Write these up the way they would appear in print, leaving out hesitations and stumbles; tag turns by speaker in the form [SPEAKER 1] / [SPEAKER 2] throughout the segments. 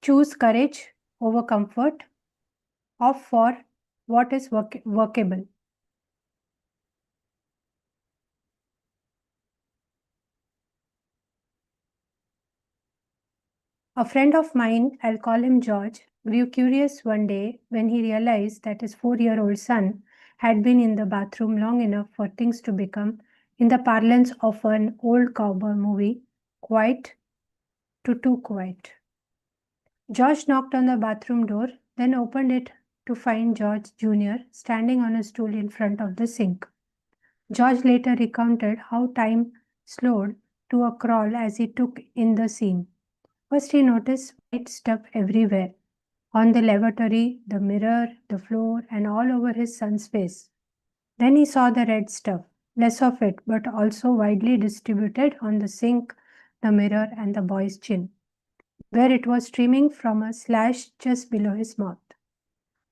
[SPEAKER 1] choose courage over comfort, opt for what is workable. A friend of mine, I'll call him George, grew curious one day when he realized that his 4-year-old son had been in the bathroom long enough for things to become, in the parlance of an old cowboy movie, quiet to too quiet. George knocked on the bathroom door, then opened it to find George Jr. standing on a stool in front of the sink. George later recounted how time slowed to a crawl as he took in the scene. First, he noticed white stuff everywhere on the lavatory, the mirror, the floor, and all over his son's face. Then he saw the red stuff, less of it, but also widely distributed on the sink, the mirror, and the boy's chin, where it was streaming from a slash just below his mouth.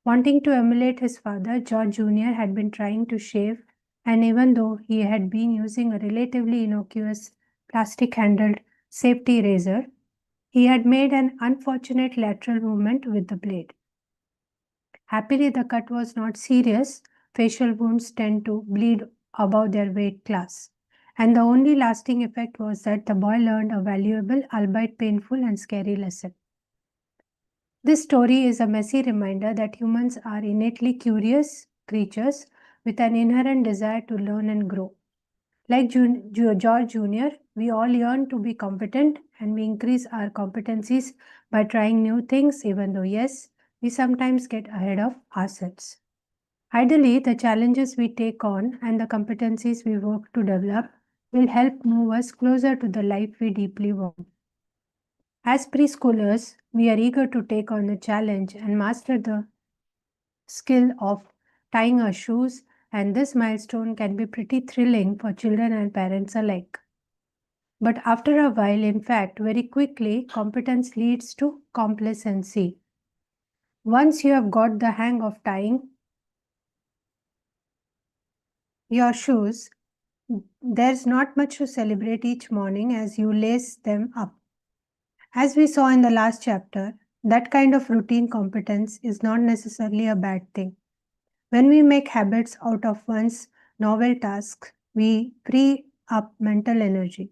[SPEAKER 1] Wanting to emulate his father, George Jr. had been trying to shave, and even though he had been using a relatively innocuous plastic handled safety razor, he had made an unfortunate lateral movement with the blade. Happily, the cut was not serious. Facial wounds tend to bleed above their weight class. And the only lasting effect was that the boy learned a valuable, albeit painful and scary lesson. This story is a messy reminder that humans are innately curious creatures with an inherent desire to learn and grow. Like George Jr., we all yearn to be competent and we increase our competencies by trying new things, even though, yes, we sometimes get ahead of ourselves. Ideally, the challenges we take on and the competencies we work to develop will help move us closer to the life we deeply want. As preschoolers, we are eager to take on the challenge and master the skill of tying our shoes, and this milestone can be pretty thrilling for children and parents alike. But after a while, in fact, very quickly, competence leads to complacency. Once you have got the hang of tying your shoes, there's not much to celebrate each morning as you lace them up. As we saw in the last chapter, that kind of routine competence is not necessarily a bad thing. When we make habits out of one's novel tasks, we free up mental energy,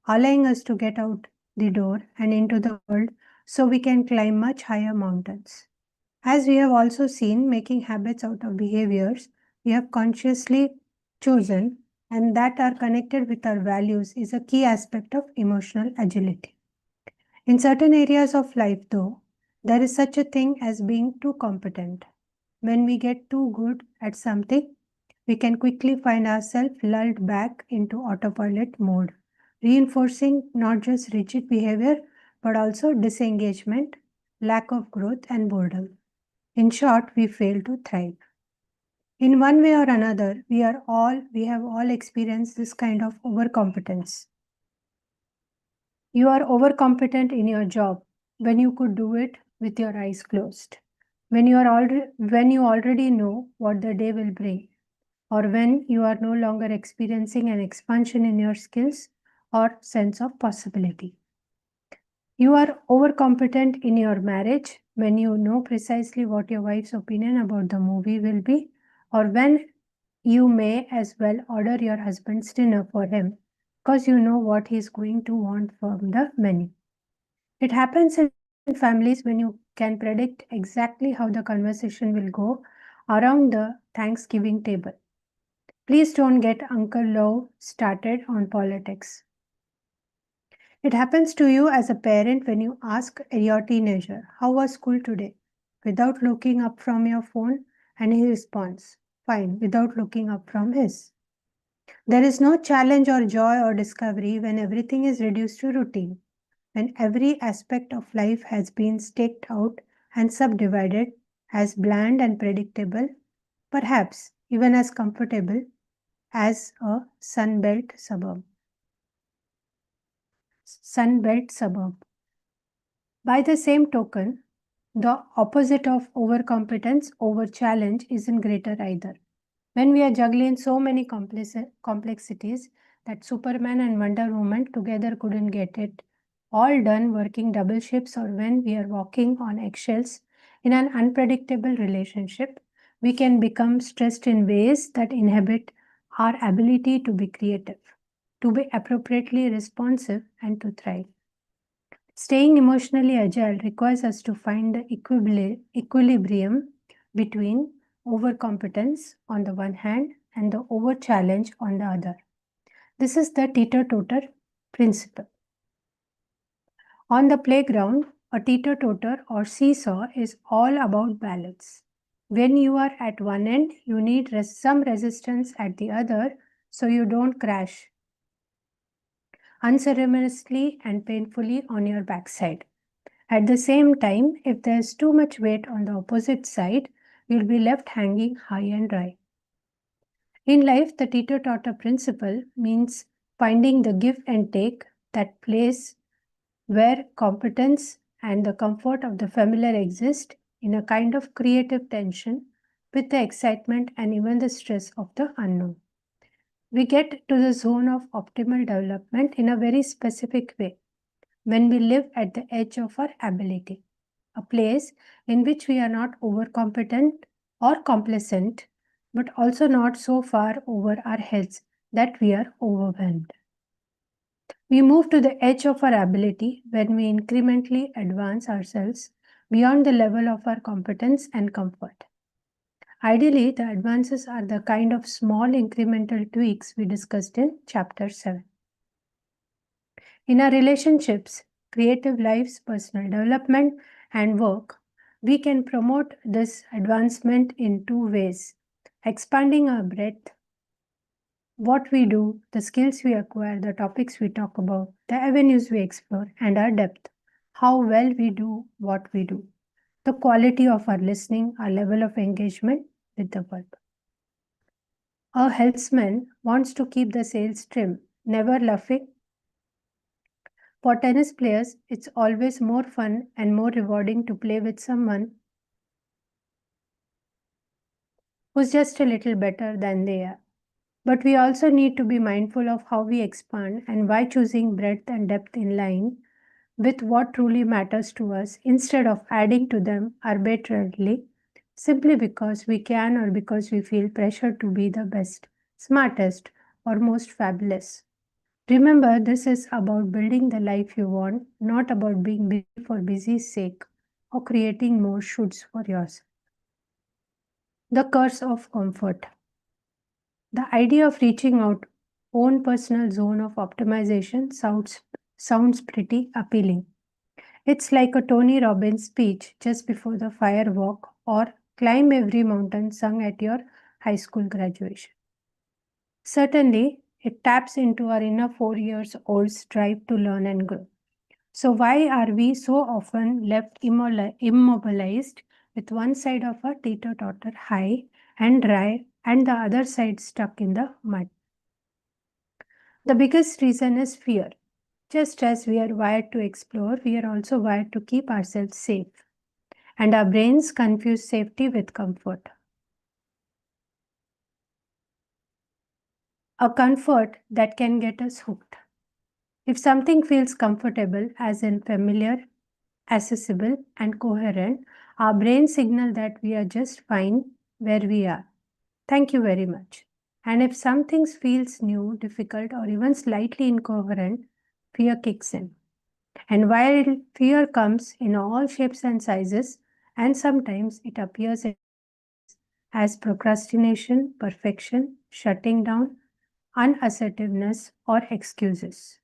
[SPEAKER 1] allowing us to get out the door and into the world so we can climb much higher mountains. As we have also seen, making habits out of behaviors we have consciously chosen and that are connected with our values is a key aspect of emotional agility. In certain areas of life, though, there is such a thing as being too competent. When we get too good at something, we can quickly find ourselves lulled back into autopilot mode, reinforcing not just rigid behavior but also disengagement, lack of growth, and boredom. In short, we fail to thrive. In one way or another, we have all experienced this kind of overcompetence. You are overcompetent in your job when you could do it with your eyes closed. When you already know what the day will bring, or when you are no longer experiencing an expansion in your skills or sense of possibility. You are overcompetent in your marriage when you know precisely what your wife's opinion about the movie will be, or when you may as well order your husband's dinner for him because you know what he's going to want from the menu. It happens in families when you can predict exactly how the conversation will go around the Thanksgiving table. Please don't get Uncle Low started on politics. It happens to you as a parent when you ask your teenager, "How was school today?" without looking up from your phone, and he responds, "Fine," without looking up from his. There is no challenge or joy or discovery when everything is reduced to routine, when every aspect of life has been staked out and subdivided as bland and predictable, perhaps even as comfortable as a Sunbelt suburb. By the same token, the opposite of overcompetence over challenge isn't greater either. When we are juggling so many complexities that Superman and Wonder Woman together couldn't get it all done working double shifts or when we are walking on eggshells in an unpredictable relationship, we can become stressed in ways that inhibit our ability to be creative, to be appropriately responsive, and to thrive. Staying emotionally agile requires us to find the equilibrium between overcompetence on the one hand and the over challenge on the other. This is the teeter-totter principle. On the playground, a teeter-totter or seesaw is all about balance. When you are at one end, you need some resistance at the other so you don't crash unceremoniously and painfully on your backside. At the same time, if there's too much weight on the opposite side, you'll be left hanging high and dry. In life, the teeter-totter principle means finding the give and take, that place where competence and the comfort of the familiar exist in a kind of creative tension with the excitement and even the stress of the unknown. We get to the zone of optimal development in a very specific way when we live at the edge of our ability, a place in which we are not overcompetent or complacent, but also not so far over our heads that we are overwhelmed. We move to the edge of our ability when we incrementally advance ourselves beyond the level of our competence and comfort. Ideally, the advances are the kind of small incremental tweaks we discussed in Chapter 7. In our relationships, creative lives, personal development, and work, we can promote this advancement in two ways: expanding our breadth, what we do, the skills we acquire, the topics we talk about, the avenues we explore, and our depth, how well we do what we do, the quality of our listening, our level of engagement with the world. A healthman wants to keep the sails trim, never luffing. For tennis players, it's always more fun and more rewarding to play with someone who's just a little better than they are. But we also need to be mindful of how we expand and why choosing breadth and depth in line with what truly matters to us instead of adding to them arbitrarily simply because we can or because we feel pressure to be the best, smartest, or most fabulous. Remember, this is about building the life you want, not about being busy for busy's sake or creating more shoulds for yourself. The curse of comfort. The idea of reaching out own personal zone of optimization sounds pretty appealing. It's like a Tony Robbins speech just before the fire walk or climb every mountain sung at your high school graduation. Certainly, it taps into our inner 4 years old's drive to learn and grow. So, why are we so often left immobilized with one side of our teeter totter high and dry and the other side stuck in the mud? The biggest reason is fear. Just as we are wired to explore, we are also wired to keep ourselves safe. And our brains confuse safety with comfort. A comfort that can get us hooked. If something feels comfortable, as in familiar, accessible, and coherent, our brains signal that we are just fine where we are. Thank you very much. And if something feels new, difficult, or even slightly incoherent, fear kicks in. And while fear comes in all shapes and sizes, and sometimes it appears as procrastination, perfection, shutting down, unassertiveness, or excuses.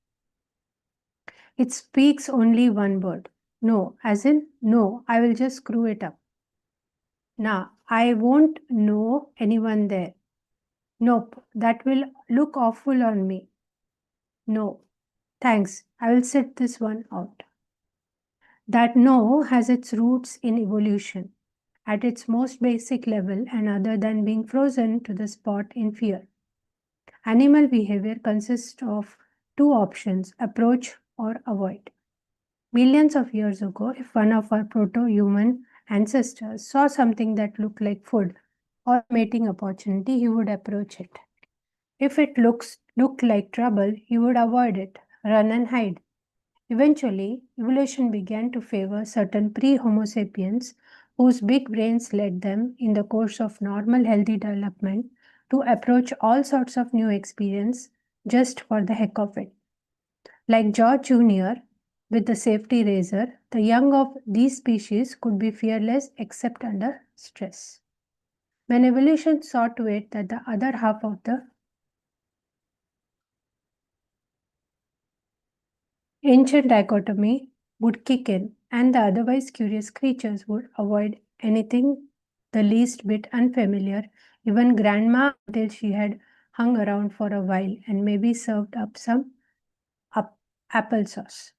[SPEAKER 1] It speaks only one word: no, as in, no, I will just screw it up. Nah, I won't know anyone there. Nope, that will look awful on me. No, thanks, I will sit this one out. That no has its roots in evolution at its most basic level and other than being frozen to the spot in fear. Animal behavior consists of two options: approach or avoid. Millions of years ago, if one of our proto human ancestors saw something that looked like food or mating opportunity, he would approach it. If it looked like trouble, he would avoid it, run and hide. Eventually, evolution began to favor certain pre Homo sapiens whose big brains led them, in the course of normal healthy development, to approach all sorts of new experience just for the heck of it. Like George Jr., with the safety razor, the young of these species could be fearless except under stress. When evolution saw to it that the other half of the ancient dichotomy would kick in, and the otherwise curious creatures would avoid anything the least bit unfamiliar, even grandma, until she had hung around for a while and maybe served up some up applesauce.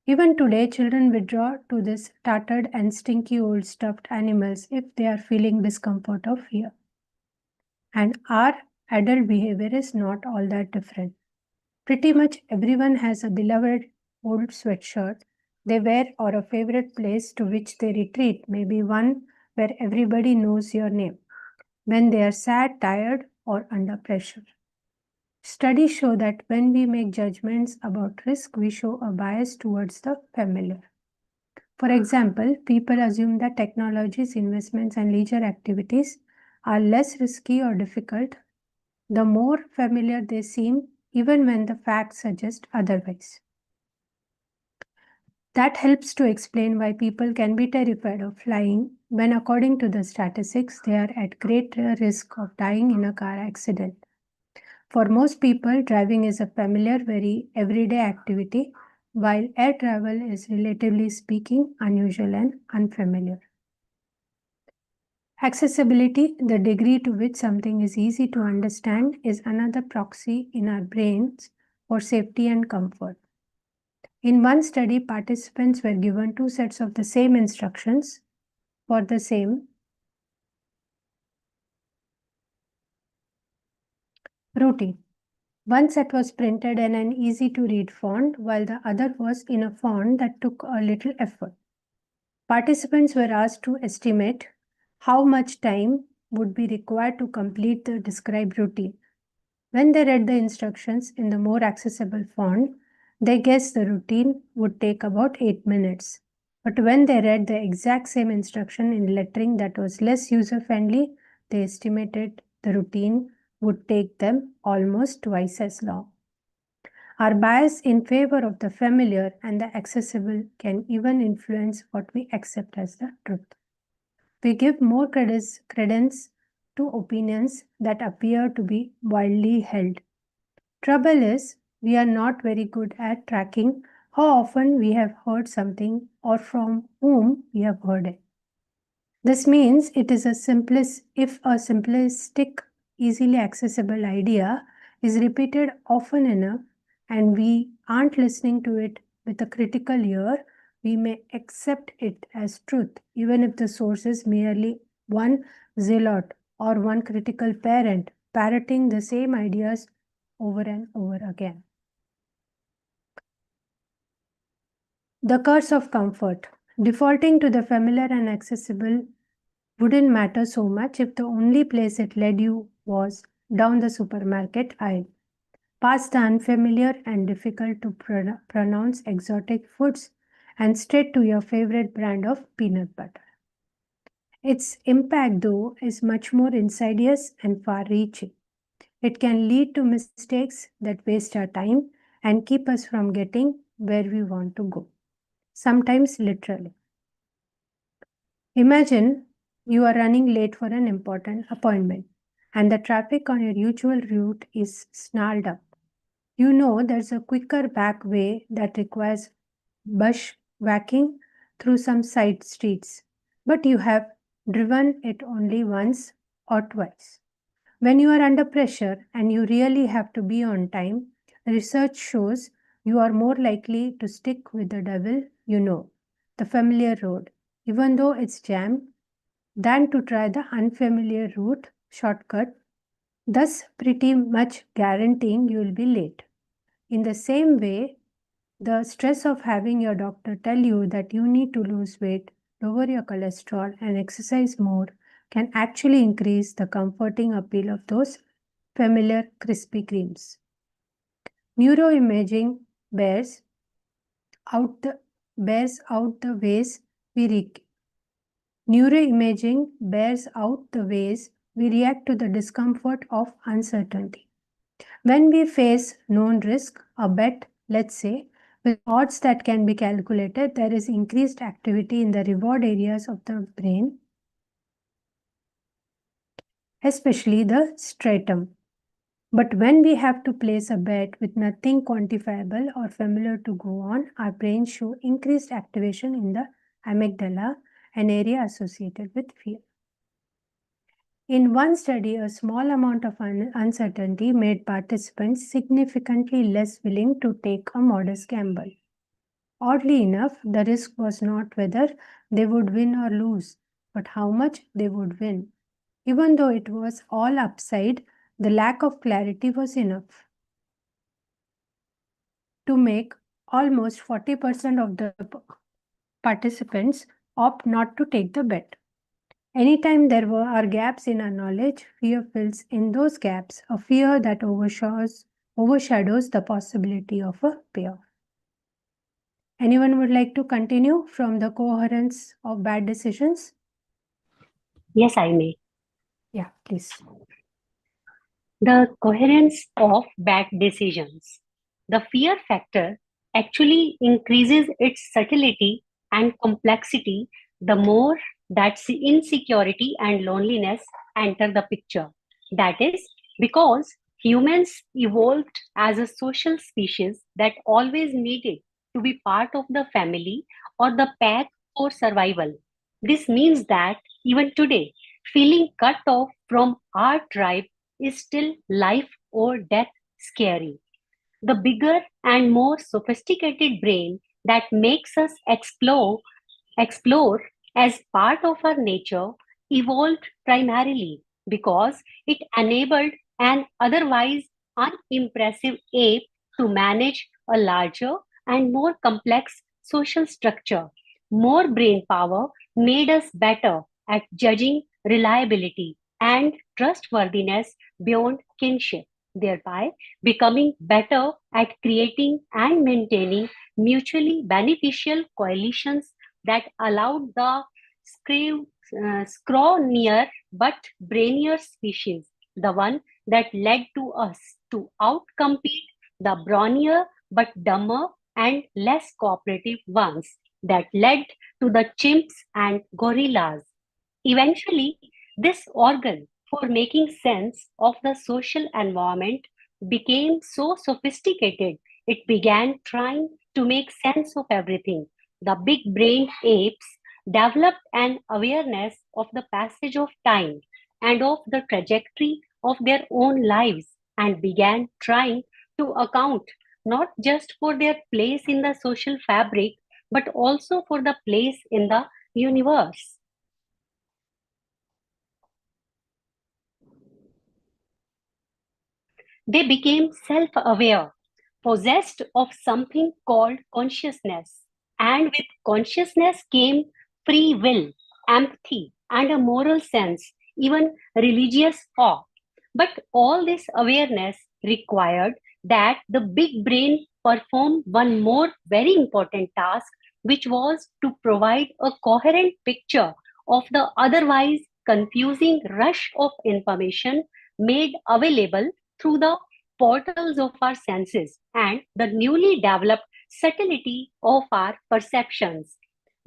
[SPEAKER 1] Even today, children withdraw to this tattered and stinky old stuffed animals if they are feeling discomfort or fear. And our adult behavior is not all that different. Pretty much everyone has a beloved old sweatshirt they wear or a favorite place to which they retreat, maybe one where everybody knows your name when they are sad, tired, or under pressure. Studies show that when we make judgments about risk, we show a bias towards the familiar. For example, people assume that technologies, investments, and leisure activities are less risky or difficult the more familiar they seem, even when the facts suggest otherwise. That helps to explain why people can be terrified of flying when, according to the statistics, they are at greater risk of dying in a car accident. For most people, driving is a familiar, very everyday activity, while air travel is, relatively speaking, unusual and unfamiliar. Accessibility, the degree to which something is easy to understand, is another proxy in our brains for safety and comfort. In one study, participants were given two sets of the same instructions for the same routine. One set was printed in an easy to read font, while the other was in a font that took a little effort. Participants were asked to estimate how much time would be required to complete the described routine. When they read the instructions in the more accessible font, they guessed the routine would take about 8 minutes. But when they read the exact same instruction in lettering that was less user friendly, they estimated the routine would take them almost twice as long. Our bias in favor of the familiar and the accessible can even influence what we accept as the truth. We give more credence to opinions that appear to be widely held. Trouble is, we are not very good at tracking how often we have heard something or from whom we have heard it. This means it is if a simplistic, easily accessible idea is repeated often enough and we aren't listening to it with a critical ear, we may accept it as truth, even if the source is merely one zealot or one critical parent parroting the same ideas over and over again. The curse of comfort. Defaulting to the familiar and accessible wouldn't matter so much if the only place it led you was down the supermarket aisle, past the unfamiliar and difficult to pronounce exotic foods, and straight to your favorite brand of peanut butter. Its impact, though, is much more insidious and far reaching. It can lead to mistakes that waste our time and keep us from getting where we want to go, sometimes literally. Imagine you are running late for an important appointment and the traffic on your usual route is snarled up. You know there's a quicker back way that requires bushwhacking through some side streets, but you have driven it only once or twice. When you are under pressure and you really have to be on time, research shows you are more likely to stick with the devil you know, the familiar road, even though it's jammed, than to try the unfamiliar route shortcut, thus pretty much guaranteeing you will be late. In the same way, the stress of having your doctor tell you that you need to lose weight, lower your cholesterol, and exercise more can actually increase the comforting appeal of those familiar Krispy Kremes. Neuroimaging bears bears out the ways we neuroimaging bears out the ways we react to the discomfort of uncertainty. When we face known risk, a bet, let's say, with odds that can be calculated, there is increased activity in the reward areas of the brain, especially the striatum. But when we have to place a bet with nothing quantifiable or familiar to go on, our brains show increased activation in the amygdala, an area associated with fear. In one study, a small amount of uncertainty made participants significantly less willing to take a modest gamble. Oddly enough, the risk was not whether they would win or lose, but how much they would win. Even though it was all upside, the lack of clarity was enough to make almost 40% of the participants opt not to take the bet. Anytime are gaps in our knowledge, fear fills in those gaps, a fear that overshadows the possibility of a payoff. Anyone would like to continue from the coherence of bad decisions?
[SPEAKER 2] Yes, I may.
[SPEAKER 1] Yeah, please.
[SPEAKER 2] The coherence of bad decisions. The fear factor actually increases its subtlety and complexity the more that insecurity and loneliness enter the picture. That is because humans evolved as a social species that always needed to be part of the family or the pack for survival. This means that even today, feeling cut off from our tribe is still life or death scary. The bigger and more sophisticated brain that makes us explore as part of our nature evolved primarily because it enabled an otherwise unimpressive ape to manage a larger and more complex social structure. More brain power made us better at judging reliability and trustworthiness beyond kinship, thereby becoming better at creating and maintaining mutually beneficial coalitions that allowed the scrawnier but brainier species, the one that led to us to outcompete the brawnier but dumber and less cooperative ones that led to the chimps and gorillas. Eventually, this organ for making sense of the social environment became so sophisticated it began trying to make sense of everything. The big brained apes developed an awareness of the passage of time and of the trajectory of their own lives and began trying to account not just for their place in the social fabric but also for the place in the universe. They became self aware, possessed of something called consciousness. And with consciousness came free will, empathy, and a moral sense, even religious awe. But all this awareness required that the big brain perform one more very important task, which was to provide a coherent picture of the otherwise confusing rush of information made available through the portals of our senses and the newly developed subtlety of our perceptions.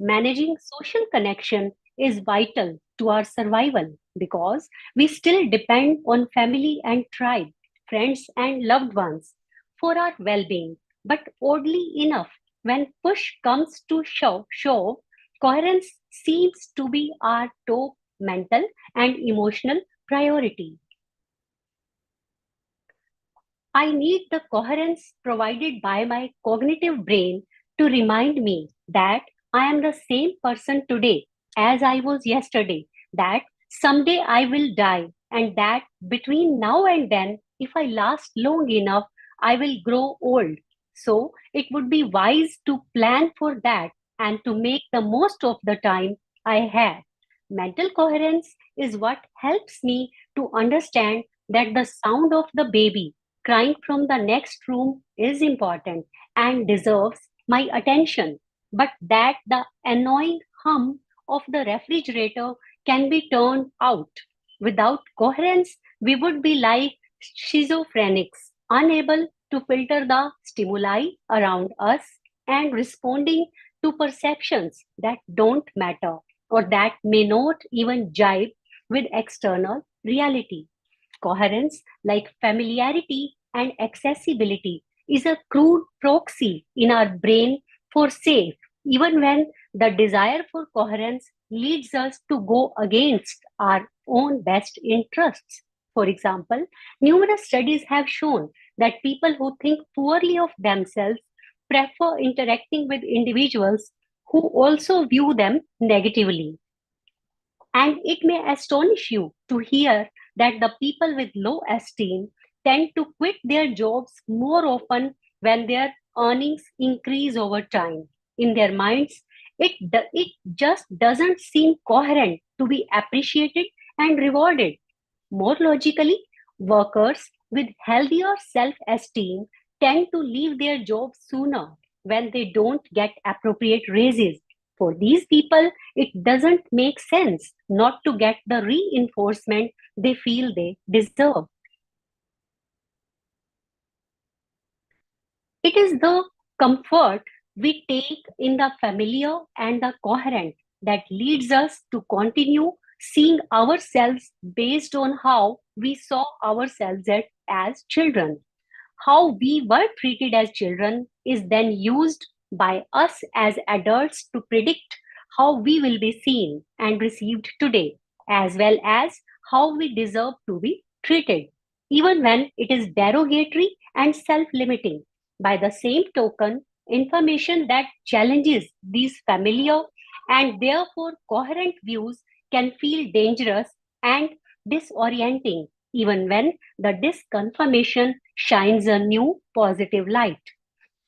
[SPEAKER 2] Managing social connection is vital to our survival because we still depend on family and tribe, friends and loved ones for our well being. But oddly enough, when push comes to shove, coherence seems to be our top mental and emotional priority. I need the coherence provided by my cognitive brain to remind me that I am the same person today as I was yesterday, that someday I will die, and that between now and then, if I last long enough, I will grow old. So it would be wise to plan for that and to make the most of the time I have. Mental coherence is what helps me to understand that the sound of the baby crying from the next room is important and deserves my attention, but that the annoying hum of the refrigerator can be turned out. Without coherence, we would be like schizophrenics, unable to filter the stimuli around us and responding to perceptions that don't matter or that may not even jibe with external reality. Coherence, like familiarity and accessibility, is a crude proxy in our brain for safe, even when the desire for coherence leads us to go against our own best interests. For example, numerous studies have shown that people who think poorly of themselves prefer interacting with individuals who also view them negatively. And it may astonish you to hear that the people with low esteem tend to quit their jobs more often when their earnings increase over time. In their minds, it just doesn't seem coherent to be appreciated and rewarded. More logically, workers with healthier self esteem tend to leave their jobs sooner when they don't get appropriate raises. For these people, it doesn't make sense not to get the reinforcement they feel they deserve. It is the comfort we take in the familiar and the coherent that leads us to continue seeing ourselves based on how we saw ourselves as children. How we were treated as children is then used by us as adults to predict how we will be seen and received today, as well as how we deserve to be treated, even when it is derogatory and self limiting. By the same token, information that challenges these familiar and therefore coherent views can feel dangerous and disorienting, even when the disconfirmation shines a new positive light.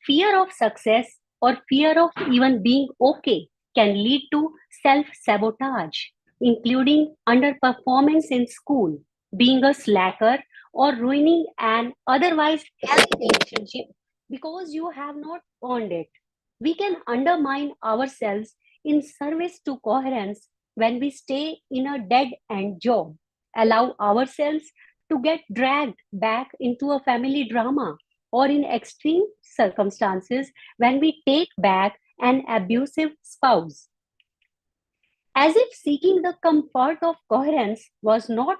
[SPEAKER 2] Fear of success or fear of even being okay can lead to self sabotage, including underperformance in school, being a slacker, or ruining an otherwise healthy relationship because you have not earned it. We can undermine ourselves in service to coherence when we stay in a dead end job, allow ourselves to get dragged back into a family drama, or in extreme circumstances when we take back an abusive spouse. As if seeking the comfort of coherence was not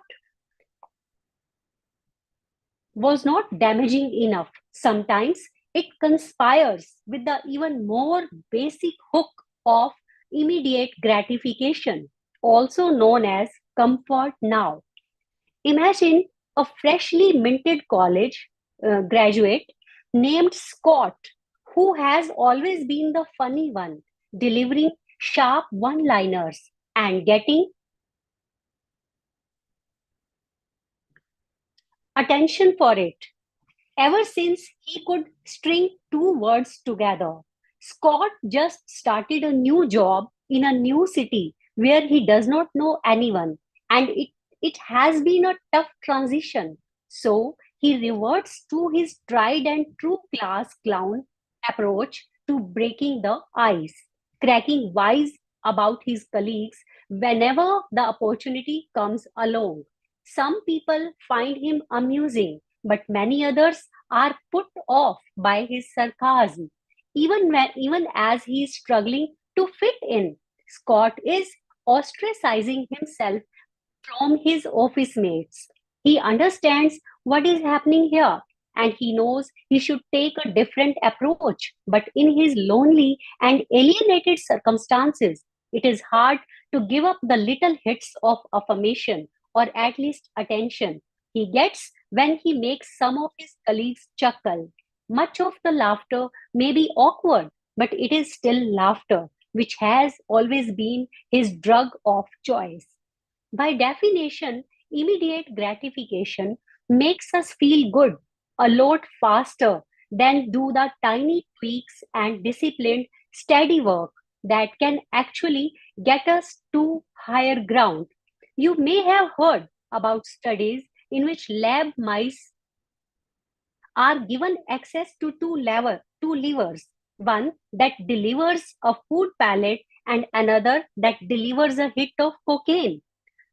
[SPEAKER 2] damaging enough. Sometimes it conspires with the even more basic hook of immediate gratification, also known as comfort now. Imagine a freshly minted college graduate named Scott, who has always been the funny one, delivering sharp one liners and getting attention for it. Ever since he could string two words together, Scott just started a new job in a new city where he does not know anyone, and it has been a tough transition. So he reverts to his tried and true class clown approach to breaking the ice, cracking wise about his colleagues whenever the opportunity comes along. Some people find him amusing, but many others are put off by his sarcasm. Even as he is struggling to fit in, Scott is ostracizing himself from his office mates. He understands what is happening here and he knows he should take a different approach. But in his lonely and alienated circumstances, it is hard to give up the little hits of affirmation or at least attention he gets when he makes some of his colleagues chuckle. Much of the laughter may be awkward, but it is still laughter, which has always been his drug of choice. By definition, immediate gratification makes us feel good a lot faster than do the tiny tweaks and disciplined, steady work that can actually get us to higher ground. You may have heard about studies in which lab mice are given access to two levers one that delivers a food palette and another that delivers a hit of cocaine.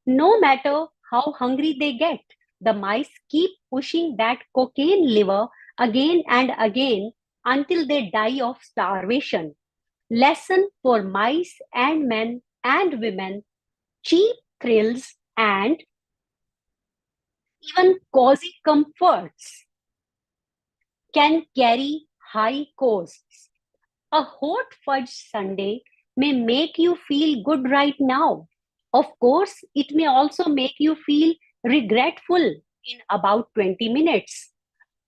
[SPEAKER 2] No matter how hungry they get, the mice keep pushing that cocaine lever again and again until they die of starvation. Lesson for mice and men and women: cheap thrills and even cozy comforts can carry high costs. A hot fudge sundae may make you feel good right now. Of course, it may also make you feel regretful in about 20 minutes.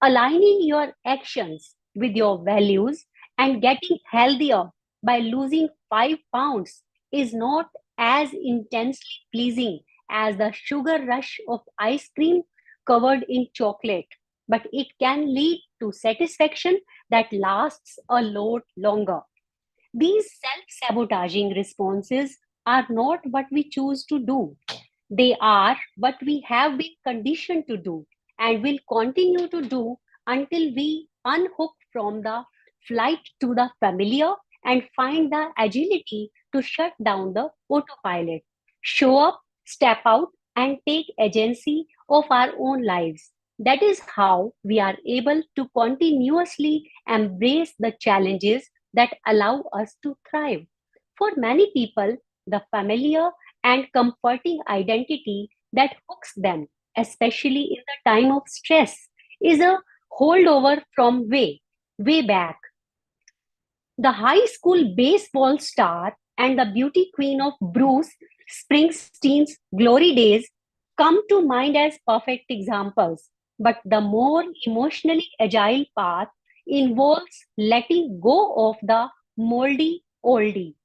[SPEAKER 2] Aligning your actions with your values and getting healthier by losing 5 pounds is not as intensely pleasing as the sugar rush of ice cream covered in chocolate, but it can lead to satisfaction that lasts a lot longer. These self sabotaging responses are not what we choose to do. They are what we have been conditioned to do and will continue to do until we unhook from the flight to the familiar and find the agility to shut down the autopilot, show up, step out, and take agency of our own lives. That is how we are able to continuously embrace the challenges that allow us to thrive. For many people, the familiar and comforting identity that hooks them, especially in the time of stress, is a holdover from way back. The high school baseball star and the beauty queen of Bruce Springsteen's glory days come to mind as perfect examples. But the more emotionally agile path involves letting go of the moldy oldie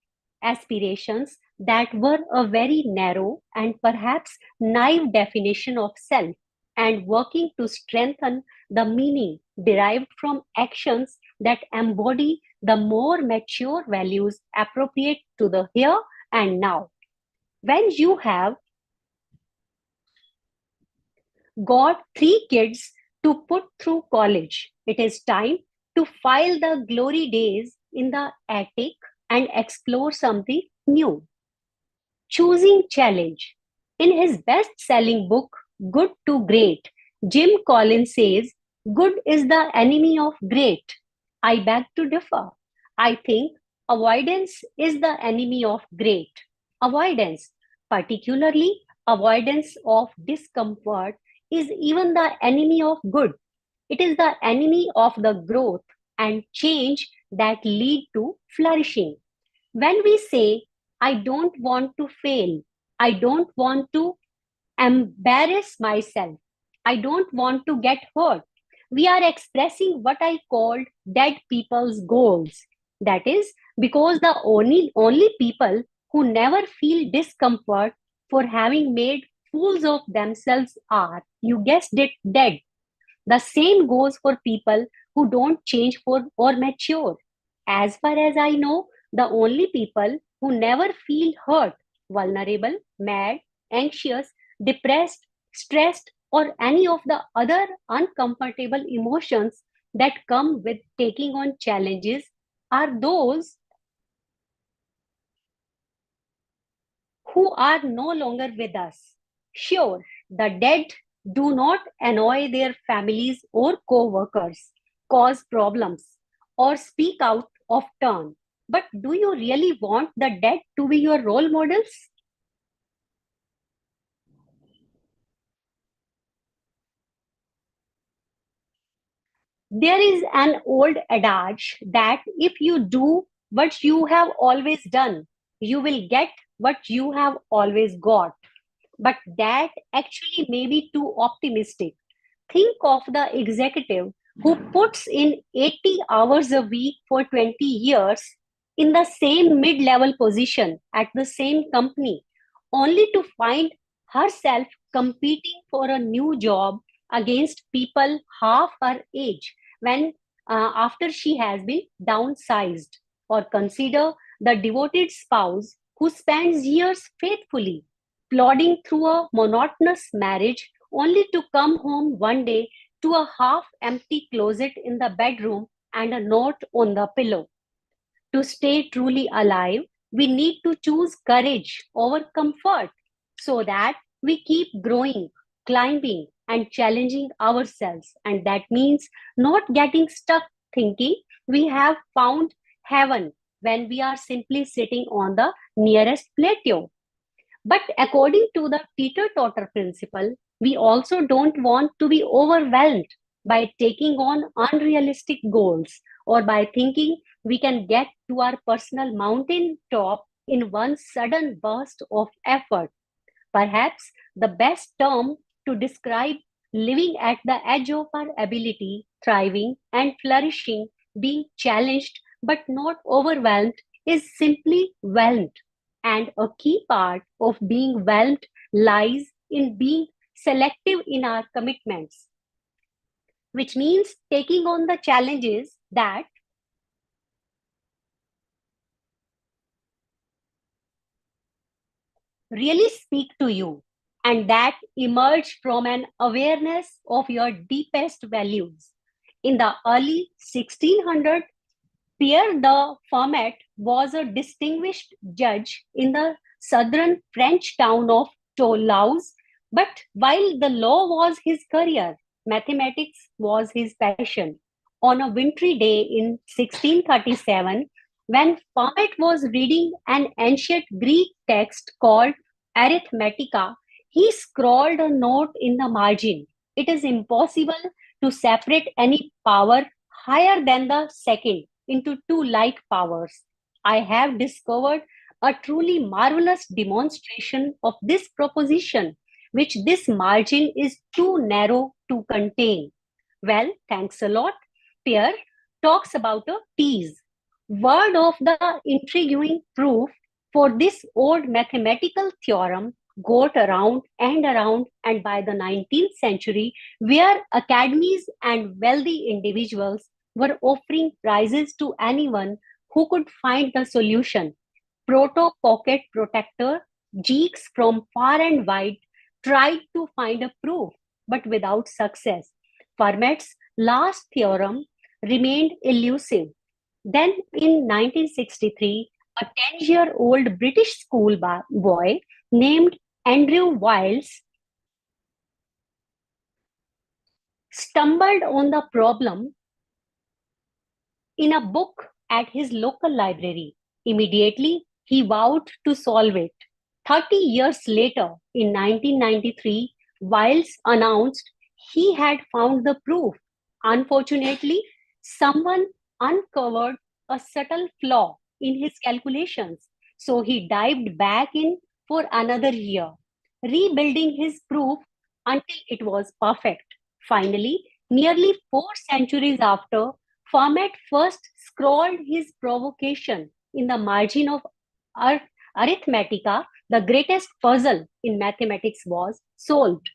[SPEAKER 2] aspirations that were a very narrow and perhaps naive definition of self, and working to strengthen the meaning derived from actions that embody the more mature values appropriate to the here and now. When you have got 3 kids to put through college, it is time to file the glory days in the attic and explore something new. Choosing challenge. In his best selling book, Good to Great, Jim Collins says, good is the enemy of great. I beg to differ. I think avoidance is the enemy of great. Avoidance, particularly avoidance of discomfort, is even the enemy of good. It is the enemy of the growth and change that lead to flourishing. When we say, I don't want to fail, I don't want to embarrass myself, I don't want to get hurt, we are expressing what I called dead people's goals. That is because the only people who never feel discomfort for having made fools of themselves are, you guessed it, dead. The same goes for people who don't change for or mature. As far as I know, the only people who never feel hurt, vulnerable, mad, anxious, depressed, stressed, or any of the other uncomfortable emotions that come with taking on challenges are those who are no longer with us. Sure, the dead do not annoy their families or co workers, cause problems, or speak out of turn. But do you really want the dead to be your role models? There is an old adage that if you do what you have always done, you will get what you have always got. But that actually may be too optimistic. Think of the executive who puts in 80 hours a week for 20 years in the same mid level position at the same company, only to find herself competing for a new job against people half her age when after she has been downsized. Or consider the devoted spouse who spends years faithfully plodding through a monotonous marriage only to come home one day to a half empty closet in the bedroom and a note on the pillow. To stay truly alive, we need to choose courage over comfort so that we keep growing, climbing, and challenging ourselves. And that means not getting stuck thinking we have found heaven when we are simply sitting on the nearest plateau. But according to the teeter-totter principle, we also don't want to be overwhelmed by taking on unrealistic goals or by thinking we can get to our personal mountain top in one sudden burst of effort. Perhaps the best term to describe living at the edge of our ability, thriving and flourishing, being challenged but not overwhelmed, is simply whelmed. And a key part of being whelmed lies in being selective in our commitments, which means taking on the challenges that really speak to you and that emerge from an awareness of your deepest values. In the early 1600s, Pierre de Fermat was a distinguished judge in the southern French town of Toulouse, but while the law was his career, mathematics was his passion. On a wintry day in 1637, when Fermat was reading an ancient Greek text called Arithmetica, he scrawled a note in the margin. It is impossible to separate any power higher than the second into two like powers. I have discovered a truly marvelous demonstration of this proposition, which this margin is too narrow to contain. Well, thanks a lot. Pierre talks about a tease, word of the intriguing proof for this old mathematical theorem got around and by the 19th century, where academies and wealthy individuals were offering prizes to anyone who could find the solution. Proto Pocket Protector, geeks from far and wide tried to find a proof, but without success. Fermat's last theorem remained elusive. Then in 1963, a 10-year-old British schoolboy named Andrew Wiles stumbled on the problem in a book at his local library. Immediately, he vowed to solve it. 30 years later, in 1993, Wiles announced he had found the proof. Unfortunately, someone uncovered a subtle flaw in his calculations, so he dived back in for another year, rebuilding his proof until it was perfect. Finally, nearly 4 centuries after, Fermat first scrawled his provocation in the margin of Arithmetica. The greatest puzzle in mathematics was solved.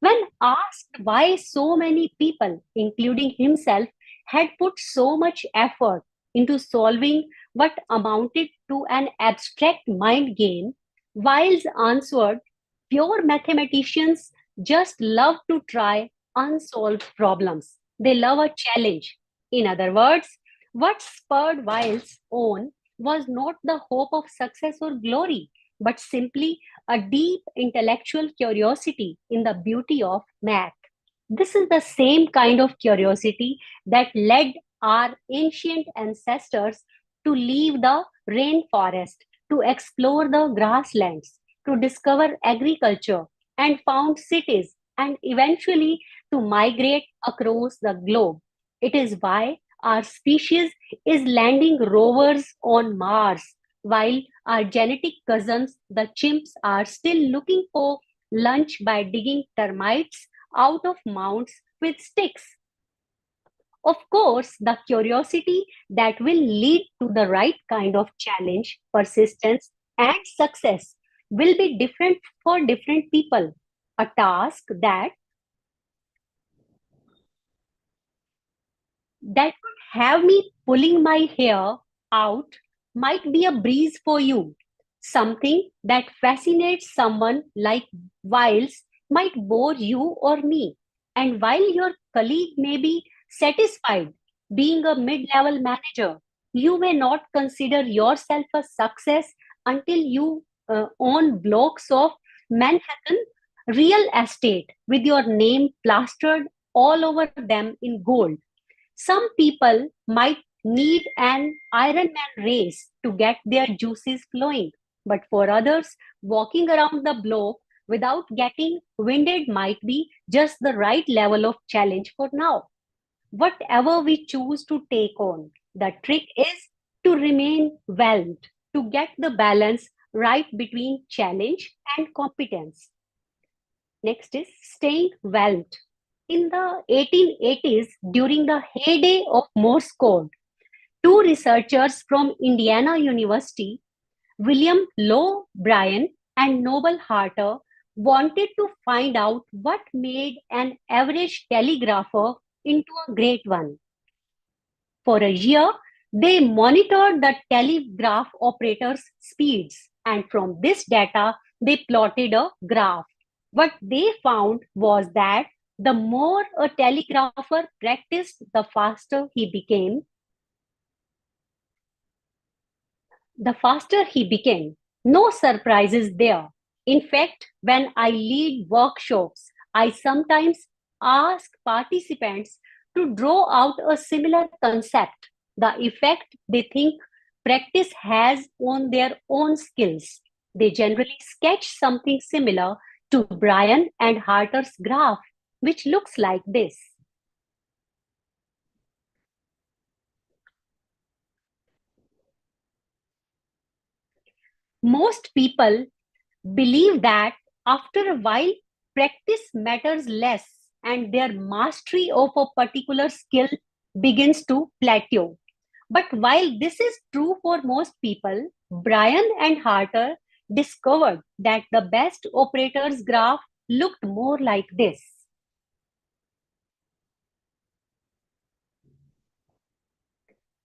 [SPEAKER 2] When asked why so many people, including himself, had put so much effort into solving what amounted to an abstract mind game, Wiles answered, pure mathematicians just love to try unsolved problems. They love a challenge. In other words, what spurred Wiles on was not the hope of success or glory, but simply a deep intellectual curiosity in the beauty of math. This is the same kind of curiosity that led our ancient ancestors to leave the rainforest, to explore the grasslands, to discover agriculture and found cities, and eventually to migrate across the globe. It is why our species is landing rovers on Mars, while our genetic cousins, the chimps, are still looking for lunch by digging termites out of mounds with sticks. Of course, the curiosity that will lead to the right kind of challenge, persistence, and success will be different for different people. A task that could have me pulling my hair out might be a breeze for you. Something that fascinates someone like Wiles might bore you or me. And while your colleague may be satisfied being a mid level manager, You may not consider yourself a success until you own blocks of Manhattan real estate with your name plastered all over them in gold. Some people might need an Ironman race to get their juices flowing, but for others, walking around the block without getting winded might be just the right level of challenge for now. Whatever we choose to take on, the trick is to remain whelmed, to get the balance right between challenge and competence. Next is staying whelmed. In the 1880s, during the heyday of Morse code, two researchers from Indiana University, William Lowe Bryan and Noble Harter, wanted to find out what made an average telegrapher into a great one. For a year, they monitored the telegraph operators' speeds, and from this data, they plotted a graph. What they found was that the more a telegrapher practiced, the faster he became. No surprises there. In fact, when I lead workshops, I sometimes ask participants to draw out a similar concept, the effect they think practice has on their own skills. They generally sketch something similar to Brian and Harter's graph, which looks like this. Most people believe that after a while, practice matters less and their mastery of a particular skill begins to plateau. But while this is true for most people, Brian and Harter discovered that the best operators graph looked more like this.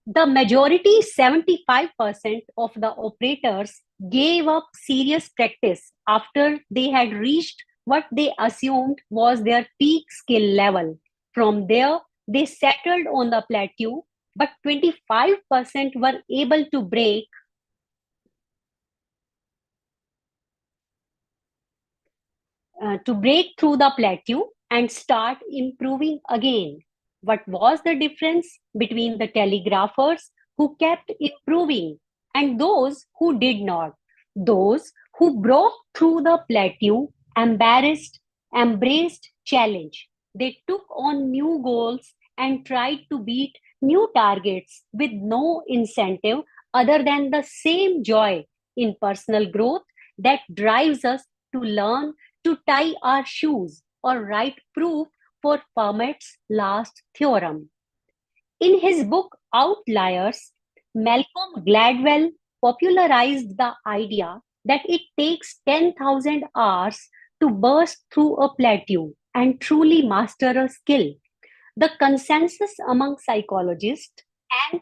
[SPEAKER 2] The majority, 75% of the operators, gave up serious practice after they had reached what they assumed was their peak skill level. From there, they settled on the plateau, but 25% were able to break through the plateau and start improving again. What was the difference between the telegraphers who kept improving and those who did not? Those who broke through the plateau embraced challenge. They took on new goals and tried to beat new targets with no incentive other than the same joy in personal growth that drives us to learn to tie our shoes or write proof for Fermat's last theorem. In his book Outliers, Malcolm Gladwell popularized the idea that it takes 10,000 hours to burst through a plateau and truly master a skill. The consensus among psychologists and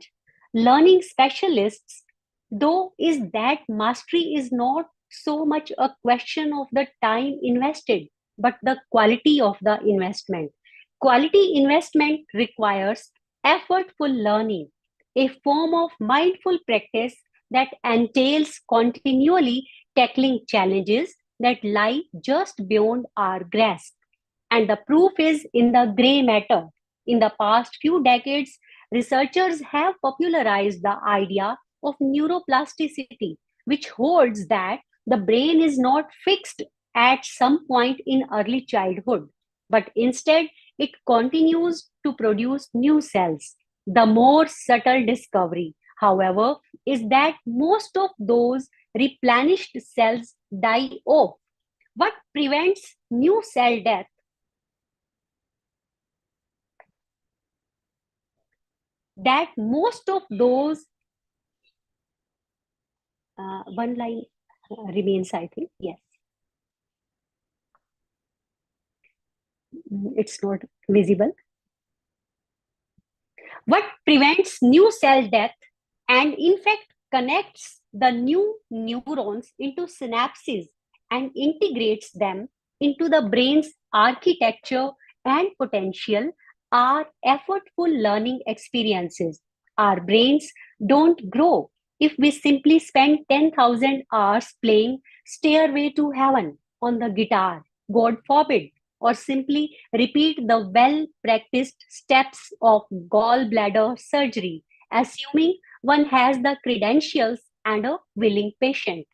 [SPEAKER 2] learning specialists, though, is that mastery is not so much a question of the time invested, but the quality of the investment. Quality investment requires effortful learning, a form of mindful practice that entails continually tackling challenges that lie just beyond our grasp. And the proof is in the gray matter. In the past few decades, researchers have popularized the idea of neuroplasticity, which holds that the brain is not fixed at some point in early childhood, but instead it continues to produce new cells. The more subtle discovery, however, is that most of those replenished cells die off. What prevents new cell death? That most of those one line remains, I think. Yes. It's not visible. What prevents new cell death and in fact connects the new neurons into synapses and integrates them into the brain's architecture and potential are effortful learning experiences. Our brains don't grow if we simply spend 10,000 hours playing Stairway to Heaven on the guitar, God forbid, or simply repeat the well practiced steps of gallbladder surgery, assuming one has the credentials and a willing patient.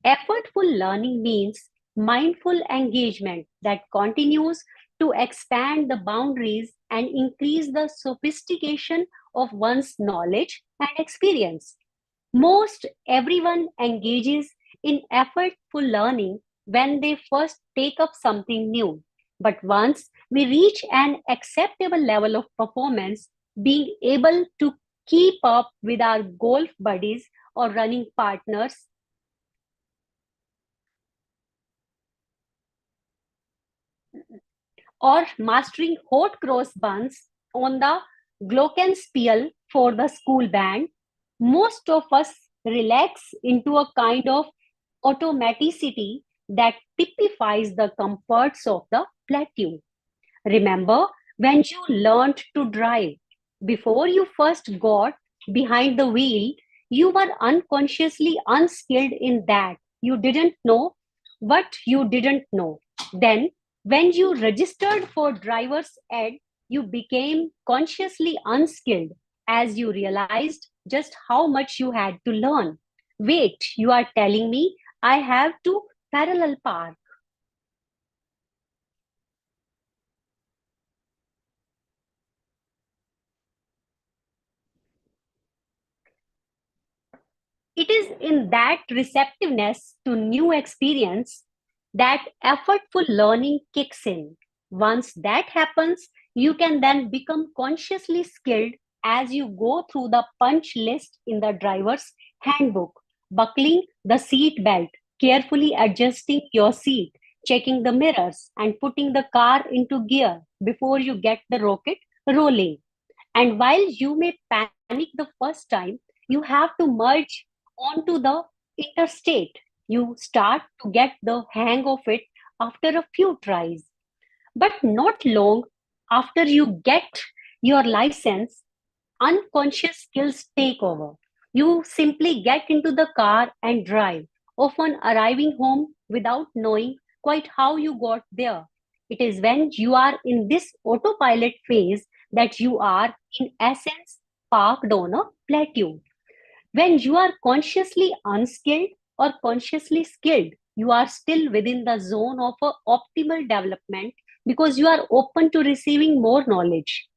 [SPEAKER 2] Effortful learning means mindful engagement that continues to expand the boundaries and increase the sophistication of one's knowledge and experience. Most everyone engages in effortful learning when they first take up something new. But once we reach an acceptable level of performance, being able to keep up with our golf buddies or running partners or mastering hot cross buns on the glockenspiel for the school band, most of us relax into a kind of automaticity that typifies the comforts of the plateau. Remember when you learned to drive? Before you first got behind the wheel, you were unconsciously unskilled in that. You didn't know what you didn't know. Then, when you registered for driver's ed, you became consciously unskilled as you realized just how much you had to learn. Wait, you are telling me I have to parallel park? It is in that receptiveness to new experience that effortful learning kicks in. Once that happens, you can then become consciously skilled as you go through the punch list in the driver's handbook, buckling the seat belt, carefully adjusting your seat, checking the mirrors, and putting the car into gear before you get the rocket rolling. And while you may panic the first time, you have to merge onto the interstate. You start to get the hang of it after a few tries. But not long after you get your license, unconscious skills take over. You simply get into the car and drive, often arriving home without knowing quite how you got there. It is when you are in this autopilot phase that you are, in essence, parked on a plateau. When you are consciously unskilled or consciously skilled, you are still within the zone of a optimal development because you are open to receiving more knowledge.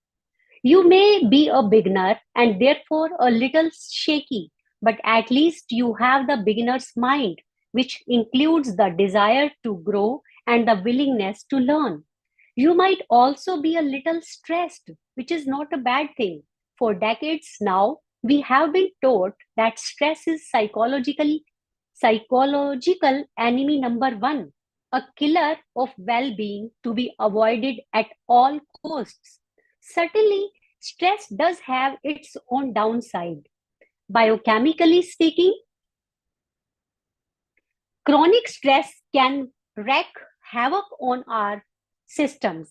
[SPEAKER 2] You may be a beginner and therefore a little shaky, but at least you have the beginner's mind, which includes the desire to grow and the willingness to learn. You might also be a little stressed, which is not a bad thing. For decades now, we have been taught that stress is psychological enemy number one, a killer of well-being to be avoided at all costs. Certainly, stress does have its own downside. Biochemically speaking, chronic stress can wreak havoc on our systems,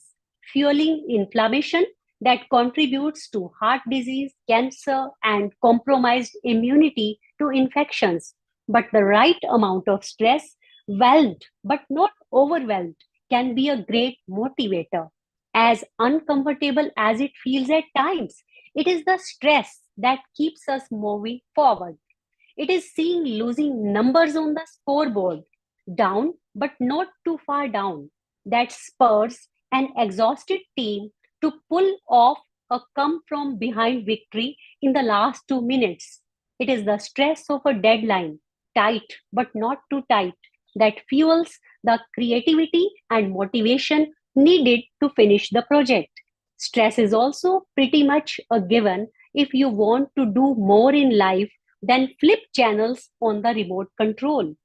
[SPEAKER 2] fueling inflammation that contributes to heart disease, cancer, and compromised immunity to infections. But the right amount of stress, whelmed but not overwhelmed, can be a great motivator. As uncomfortable as it feels at times, it is the stress that keeps us moving forward. It is seeing losing numbers on the scoreboard, down but not too far down, that spurs an exhausted team to pull off a come from behind victory in the last 2 minutes. It is the stress of a deadline, tight but not too tight, that fuels the creativity and motivation needed to finish the project. Stress is also pretty much a given if you want to do more in life than flip channels on the remote control.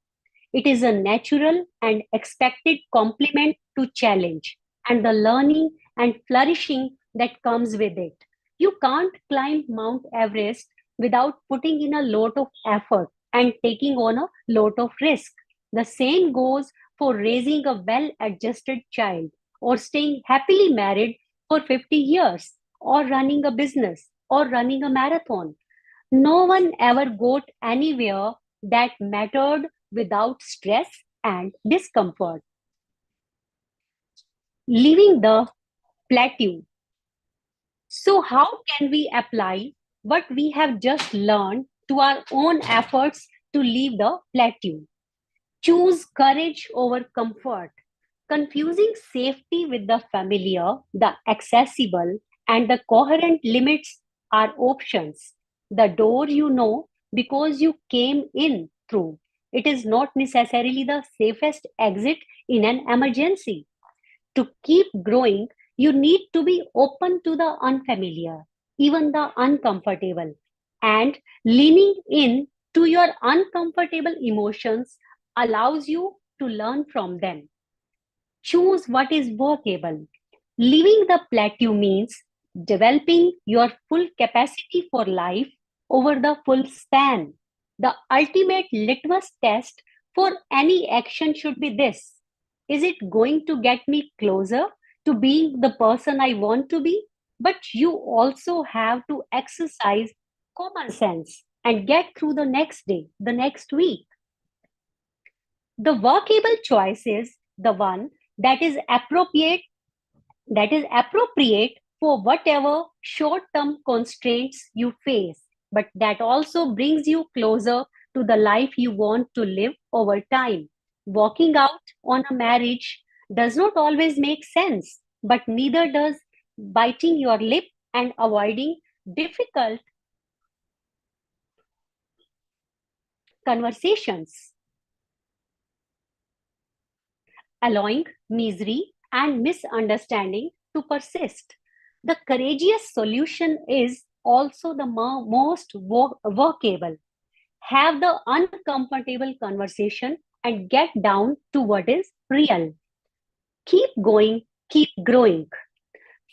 [SPEAKER 2] It is a natural and expected complement to challenge and the learning and flourishing that comes with it. You can't climb Mount Everest without putting in a lot of effort and taking on a lot of risk. The same goes for raising a well adjusted child or staying happily married for 50 years or running a business. or running a marathon. No one ever got anywhere that mattered without stress and discomfort. Leaving the plateau. So, how can we apply what we have just learned to our own efforts to leave the plateau? Choose courage over comfort. Confusing safety with the familiar, the accessible, and the coherent limits are options. The door you know because you came in through. It is not necessarily the safest exit in an emergency. To keep growing, you need to be open to the unfamiliar, even the uncomfortable, and leaning in to your uncomfortable emotions allows you to learn from them. Choose what is workable. Leaving the plateau means developing your full capacity for life over the full span. The ultimate litmus test for any action should be this: is it going to get me closer to being the person I want to be? But you also have to exercise common sense and get through the next day, the next week. The workable choice is the one that is appropriate for whatever short-term constraints you face, but that also brings you closer to the life you want to live over time. Walking out on a marriage does not always make sense, but neither does biting your lip and avoiding difficult conversations. Allowing misery and misunderstanding to persist. The courageous solution is also the most workable. Have the uncomfortable conversation and get down to what is real. Keep going, keep growing.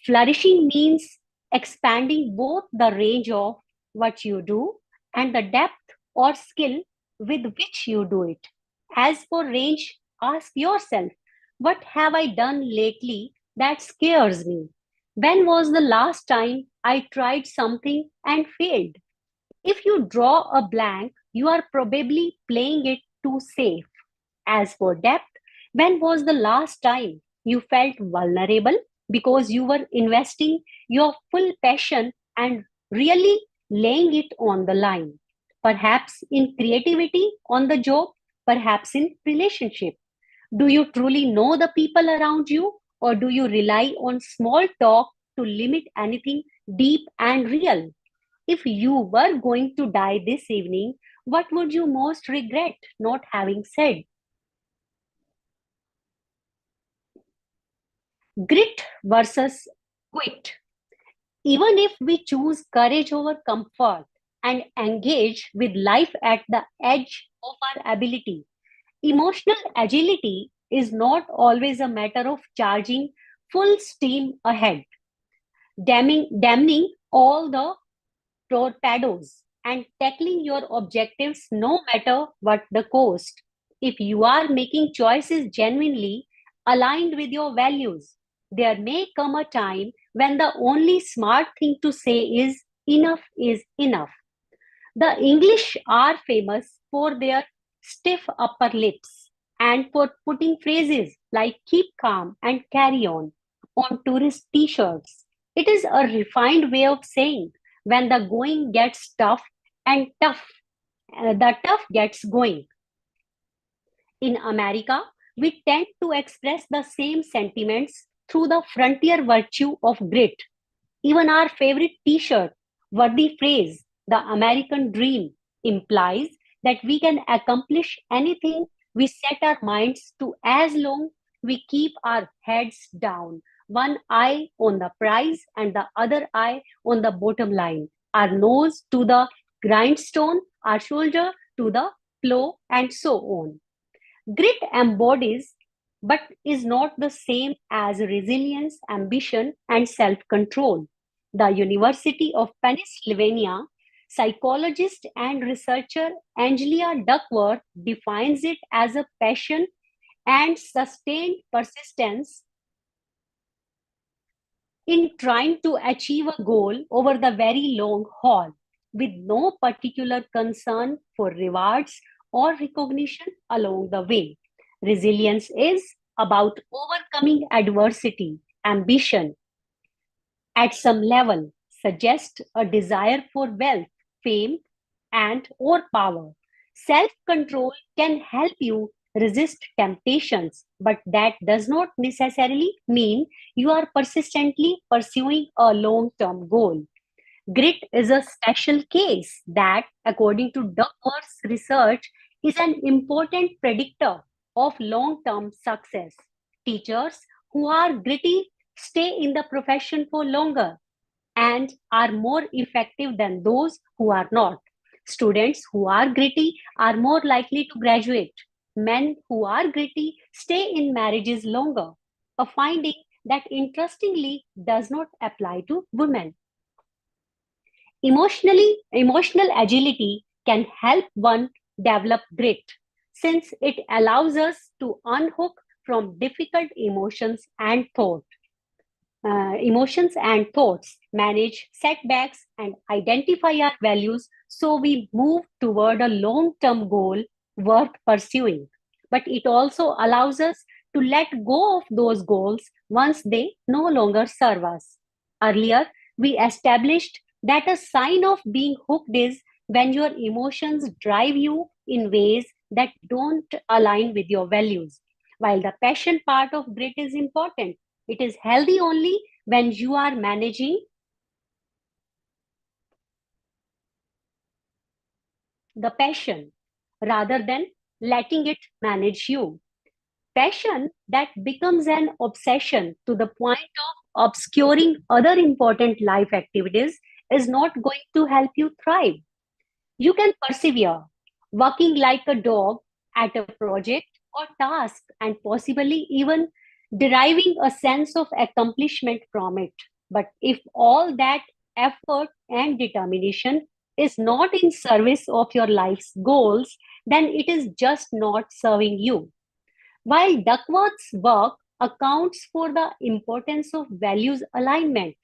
[SPEAKER 2] Flourishing means expanding both the range of what you do and the depth or skill with which you do it. As for range, ask yourself, what have I done lately that scares me? When was the last time I tried something and failed? If you draw a blank, you are probably playing it too safe. As for depth, when was the last time you felt vulnerable because you were investing your full passion and really laying it on the line? Perhaps in creativity on the job, perhaps in relationship. Do you truly know the people around you, or do you rely on small talk to limit anything deep and real? If you were going to die this evening, what would you most regret not having said? Grit versus quit. Even if we choose courage over comfort and engage with life at the edge of our ability, emotional agility is not always a matter of charging full steam ahead, damning all the torpedoes, and tackling your objectives no matter what the cost. If you are making choices genuinely aligned with your values, there may come a time when the only smart thing to say is enough is enough. The English are famous for their stiff upper lips and for putting phrases like keep calm and carry on tourist t shirts. It is a refined way of saying when the going gets tough and the tough gets going. In America, we tend to express the same sentiments through the frontier virtue of grit. Even our favorite t shirt, worthy phrase, the American dream, implies that we can accomplish anything we set our minds to as long we keep our heads down, one eye on the prize and the other eye on the bottom line, our nose to the grindstone, our shoulder to the plow, and so on. Grit embodies but is not the same as resilience, ambition, and self control. The University of Pennsylvania psychologist and researcher Angela Duckworth defines it as a passion and sustained persistence in trying to achieve a goal over the very long haul with no particular concern for rewards or recognition along the way. Resilience is about overcoming adversity, ambition, at some level suggest a desire for wealth, fame, and or power. Self-control can help you resist temptations, but that does not necessarily mean you are persistently pursuing a long-term goal. Grit is a special case that, according to Duckworth's research, is an important predictor of long term success. Teachers who are gritty stay in the profession for longer and are more effective than those who are not. Students who are gritty are more likely to graduate. Men who are gritty stay in marriages longer, a finding that interestingly does not apply to women. Emotional agility can help one develop grit since it allows us to unhook from difficult emotions and thoughts, manage setbacks, and identify our values so we move toward a long term goal worth pursuing. But it also allows us to let go of those goals once they no longer serve us. Earlier, we established that a sign of being hooked is when your emotions drive you in ways that don't align with your values. While the passion part of grit is important, it is healthy only when you are managing the passion rather than letting it manage you. Passion that becomes an obsession to the point of obscuring other important life activities is not going to help you thrive. You can persevere, working like a dog at a project or task, and possibly even deriving a sense of accomplishment from it. But if all that effort and determination is not in service of your life's goals, then it is just not serving you. While Duckworth's work accounts for the importance of values alignment,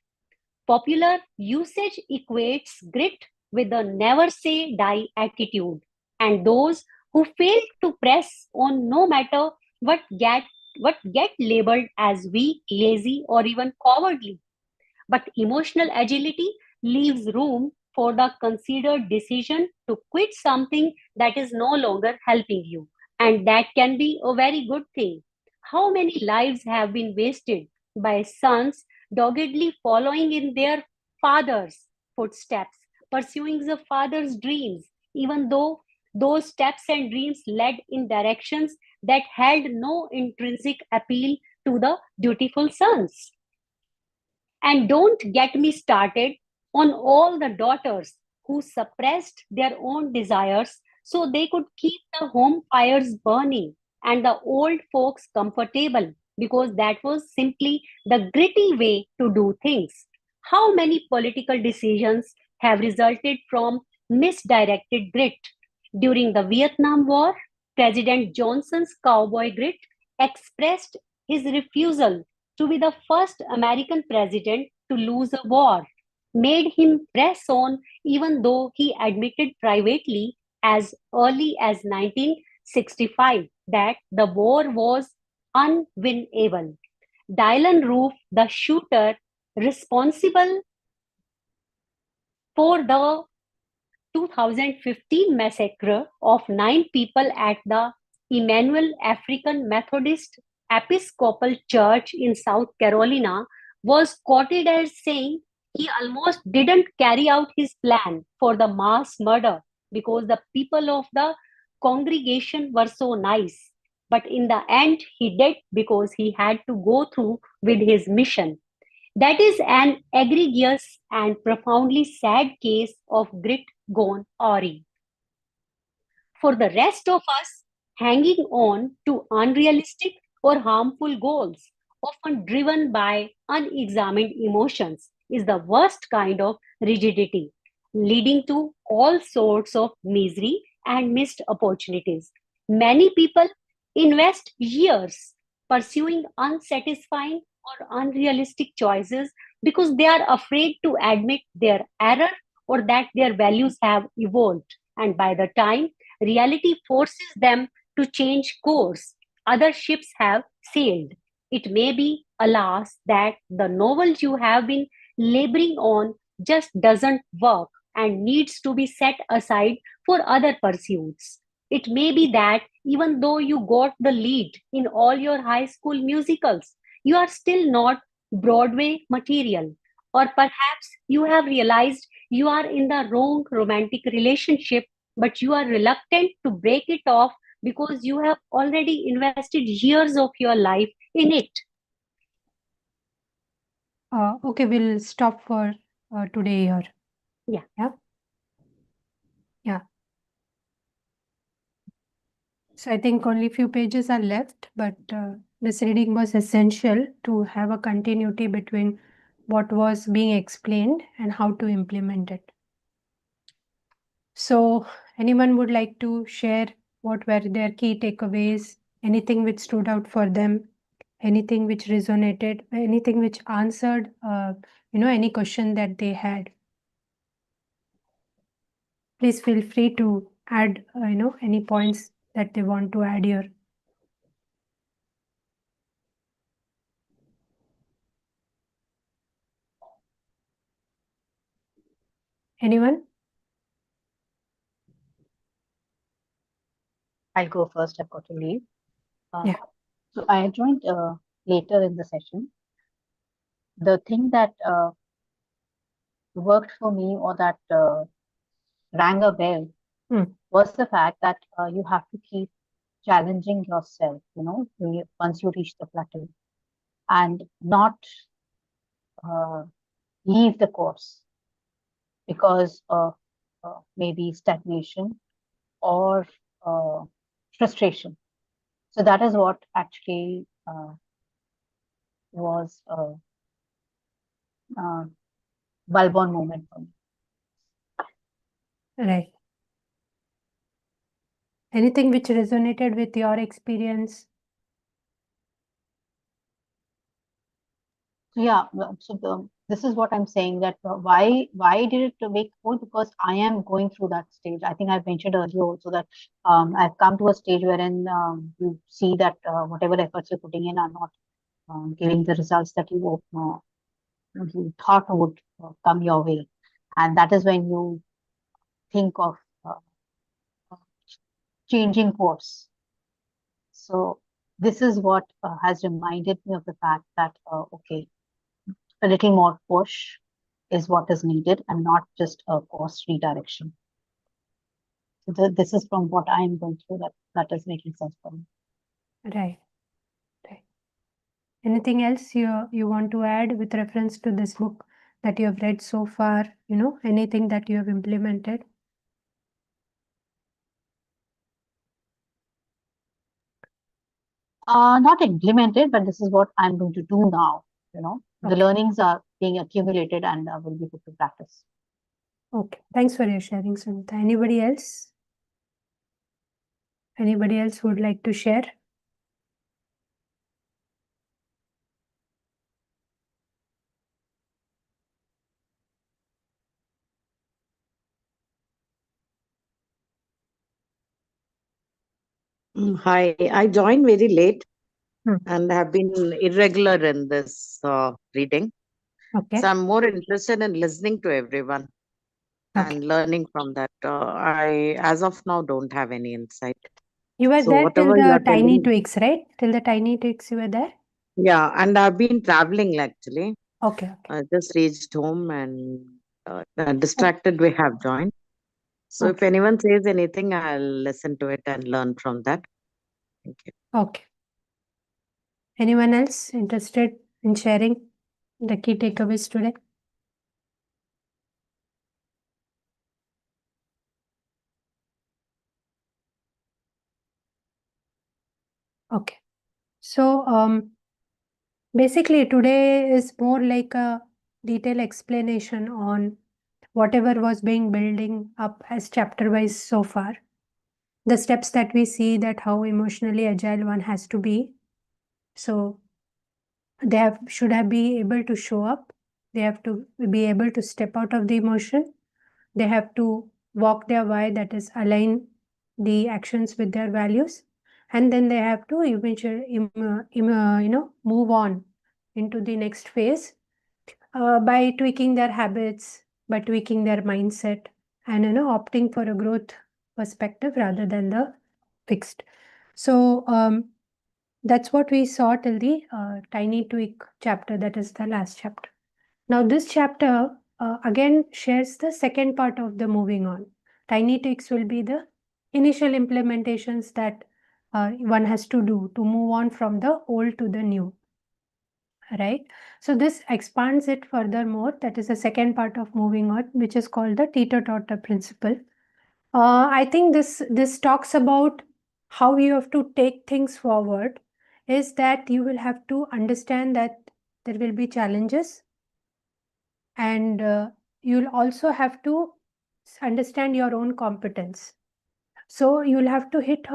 [SPEAKER 2] popular usage equates grit with a never say die attitude, and those who fail to press on no matter what get labeled as weak, lazy, or even cowardly. But emotional agility leaves room for the considered decision to quit something that is no longer helping you. And that can be a very good thing. How many lives have been wasted by sons doggedly following in their father's footsteps, pursuing the father's dreams, even though those steps and dreams led in directions that held no intrinsic appeal to the dutiful sons? And don't get me started on all the daughters who suppressed their own desires so they could keep the home fires burning and the old folks comfortable because that was simply the gritty way to do things. How many political decisions have resulted from misdirected grit? During the Vietnam War, President Johnson's cowboy grit expressed his refusal to be the first American president to lose a war, made him press on even though he admitted privately as early as 1965 that the war was unwinnable. Dylan Roof, the shooter responsible for the 2015 massacre of 9 people at the Emmanuel African Methodist Episcopal Church in South Carolina was quoted as saying he almost didn't carry out his plan for the mass murder because the people of the congregation were so nice. But in the end, he did because he had to go through with his mission. That is an egregious and profoundly sad case of grit gone awry. For the rest of us, hanging on to unrealistic or harmful goals, often driven by unexamined emotions, is the worst kind of rigidity, leading to all sorts of misery and missed opportunities. Many people invest years pursuing unsatisfying or unrealistic choices because they are afraid to admit their error or that their values have evolved. And by the time reality forces them to change course, other ships have sailed. It may be, alas, that the novel you have been laboring on just doesn't work and needs to be set aside for other pursuits. It may be that even though you got the lead in all your high school musicals, you are still not Broadway material. Or perhaps you have realized you are in the wrong romantic relationship, but you are reluctant to break it off because you have already invested years of your life in it.
[SPEAKER 1] Okay, we'll stop for today here.
[SPEAKER 2] Yeah.
[SPEAKER 1] Yeah. Yeah. So I think only few pages are left, but this reading was essential to have a continuity between what was being explained and how to implement it. So anyone would like to share what were their key takeaways, anything which stood out for them, anything which resonated, anything which answered, any question that they had. Please feel free to add, any points that they want to add here. Anyone?
[SPEAKER 3] I'll go first. I've got to leave.
[SPEAKER 1] Yeah.
[SPEAKER 3] So I joined later in the session. The thing that worked for me or that rang a bell was the fact that you have to keep challenging yourself, once you reach the plateau and not uh, leave the course because of maybe stagnation or uh, frustration. So that is what actually was a, bulb on moment for me.
[SPEAKER 1] Right. Anything which resonated with your experience?
[SPEAKER 3] So yeah, this is what I'm saying, that why did it make more? Because I am going through that stage. I think I've mentioned earlier also that I've come to a stage wherein you see that whatever efforts you're putting in are not giving the results that you thought would come your way, and that is when you think of uh, changing course. So this is what has reminded me of the fact that okay, a little more push is what is needed and not just a course redirection. So this is from what I am going through, that is making sense for me.
[SPEAKER 1] Right. Right. Anything else you want to add with reference to this book that you have read so far? Anything that you have implemented?
[SPEAKER 3] Not implemented, but this is what I'm going to do now. The
[SPEAKER 1] Okay.
[SPEAKER 3] learnings are being accumulated and will be put to practice.
[SPEAKER 1] Okay. Thanks for your sharing, Sunita. Anybody else? Anybody else would like to share?
[SPEAKER 4] Hi, I joined very late
[SPEAKER 1] Hmm.
[SPEAKER 4] and have been irregular in this reading.
[SPEAKER 1] Okay.
[SPEAKER 4] So I'm more interested in listening to everyone
[SPEAKER 1] Okay.
[SPEAKER 4] and learning from that. I, as of now, don't have any insight.
[SPEAKER 1] You were
[SPEAKER 4] So
[SPEAKER 1] there till
[SPEAKER 4] whatever you
[SPEAKER 1] the
[SPEAKER 4] are
[SPEAKER 1] tiny
[SPEAKER 4] telling,
[SPEAKER 1] twigs, right? Till the tiny twigs you were there?
[SPEAKER 4] yeah, and I've been traveling actually.
[SPEAKER 1] Okay. Okay.
[SPEAKER 4] I just reached home and
[SPEAKER 1] Oh,
[SPEAKER 4] distracted we have joined. So if
[SPEAKER 1] okay.
[SPEAKER 4] anyone says anything, I'll listen to it and learn from that. Thank you.
[SPEAKER 1] Okay. Anyone else interested in sharing the key takeaways today? Okay. So basically today is more like a detailed explanation on whatever was being building up as chapter wise so far. The steps that we see, that how emotionally agile one has to be. So they should have be able to show up They have to be able to step out of the emotion. They have to walk their why, that is align the actions with their values, and then they have to eventually move on into the next phase by tweaking their habits, by tweaking their mindset, and opting for a growth perspective rather than the fixed. So that's what we saw till the tiny tweak chapter, that is the last chapter. Now this chapter again shares the second part of the moving on. Tiny tweaks will be the initial implementations that one has to do to move on from the old to the new, right? So this expands it furthermore. That is the second part of moving on, which is called the teeter-totter principle. I think this talks about how you have to take things forward, is that you will have to understand that there will be challenges, and you'll also have to understand your own competence. So you'll have to hit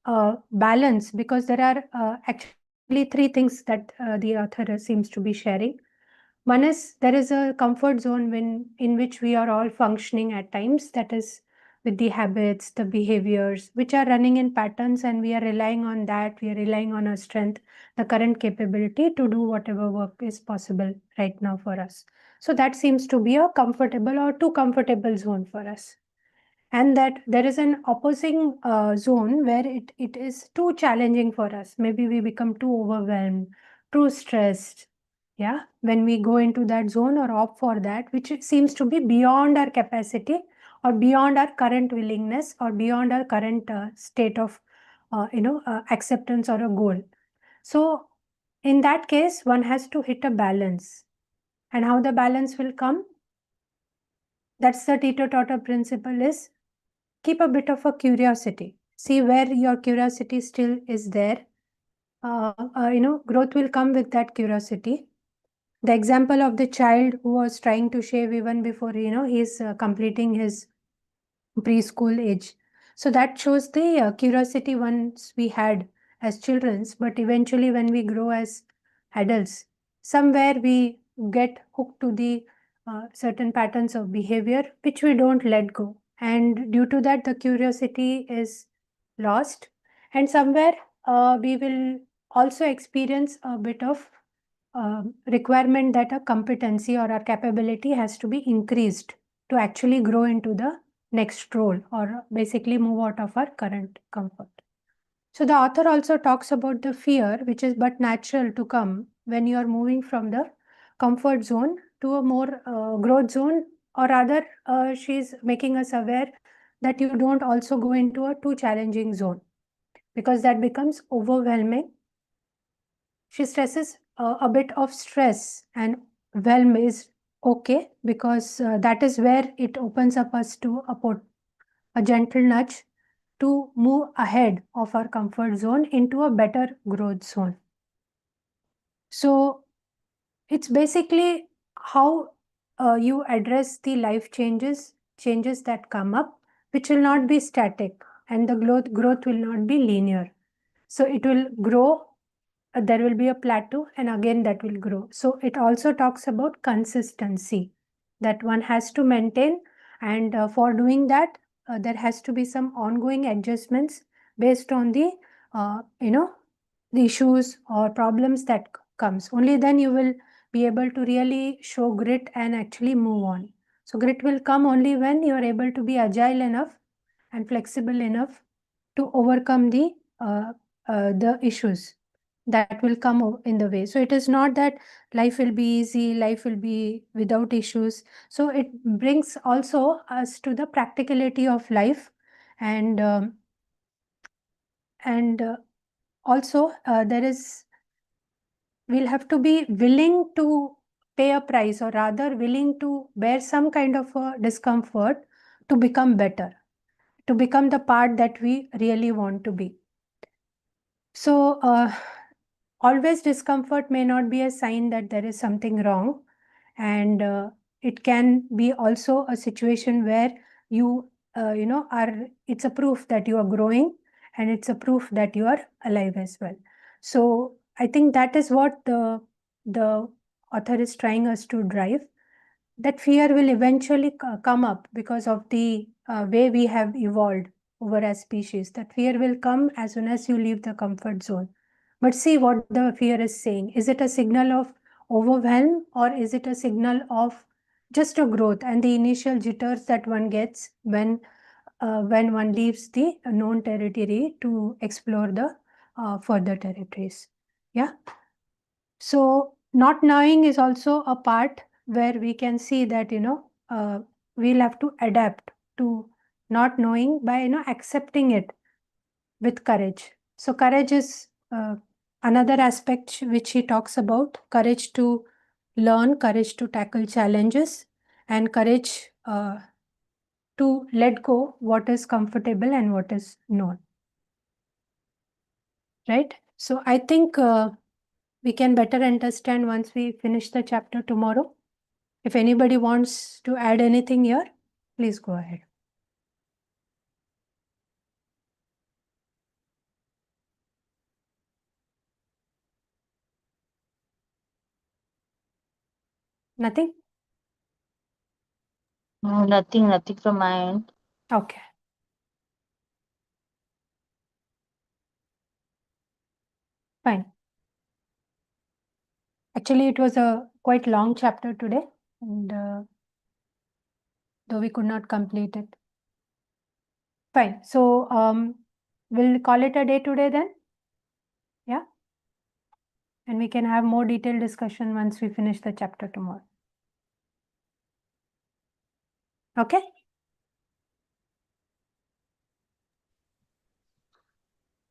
[SPEAKER 1] a balance, because there are actually three things that the author seems to be sharing. One is, there is a comfort zone in which we are all functioning at times, that is with the habits, the behaviors, which are running in patterns, and we are relying on that. We are relying on our strength, the current capability to do whatever work is possible right now for us. So that seems to be a comfortable or too comfortable zone for us. And that there is an opposing zone where it is too challenging for us. Maybe we become too overwhelmed, too stressed. Yeah, when we go into that zone or opt for that, which it seems to be beyond our capacity, or beyond our current willingness, or beyond our current state of acceptance or a goal. So in that case, one has to hit a balance. And how the balance will come? That's the teeter-totter principle, is keep a bit of a curiosity. See where your curiosity still is there. Growth will come with that curiosity. The example of the child who was trying to shave even before he's completing his preschool age. So that shows the curiosity once we had as children, but eventually when we grow as adults, somewhere we get hooked to the certain patterns of behavior which we don't let go. And due to that, the curiosity is lost. And somewhere we will also experience a bit of requirement that a competency or our capability has to be increased to actually grow into the next role, or basically move out of our current comfort. So the author also talks about the fear, which is but natural to come when you are moving from the comfort zone to a more growth zone, or rather she's making us aware that you don't also go into a too challenging zone, because that becomes overwhelming. She stresses a bit of stress, and whelm is okay, because that is where it opens up us to a gentle nudge to move ahead of our comfort zone into a better growth zone. So it's basically how you address the life changes that come up, which will not be static, and the growth will not be linear. So it will grow, there will be a plateau, and again that will grow. So it also talks about consistency that one has to maintain, and for doing that there has to be some ongoing adjustments based on the the issues or problems that comes. Only then you will be able to really show grit and actually move on. So grit will come only when you are able to be agile enough and flexible enough to overcome the issues that will come in the way. So it is not that life will be easy, life will be without issues. So it brings also us to the practicality of life, and also there is, we'll have to be willing to pay a price, or rather willing to bear some kind of a discomfort to become better, to become the part that we really want to be. So always discomfort may not be a sign that there is something wrong, and it can be also a situation where you are, it's a proof that you are growing, and it's a proof that you are alive as well. So I think that is what the author is trying us to drive, that fear will eventually come up because of the way we have evolved over as species. That fear will come as soon as you leave the comfort zone. But see what the fear is saying. Is it a signal of overwhelm, or is it a signal of just a growth and the initial jitters that one gets when one leaves the known territory to explore the further territories? Yeah. So not knowing is also a part where we can see that, we'll have to adapt to not knowing by, accepting it with courage. So courage is another aspect which he talks about: courage to learn, courage to tackle challenges, and courage to let go what is comfortable and what is known. Right? So I think we can better understand once we finish the chapter tomorrow. If anybody wants to add anything here, please go ahead. Nothing?
[SPEAKER 3] No, nothing from my end.
[SPEAKER 1] Okay. Fine. Actually, it was a quite long chapter today, and though we could not complete it. Fine. So we'll call it a day today then. Yeah. And we can have more detailed discussion once we finish the chapter tomorrow. Okay.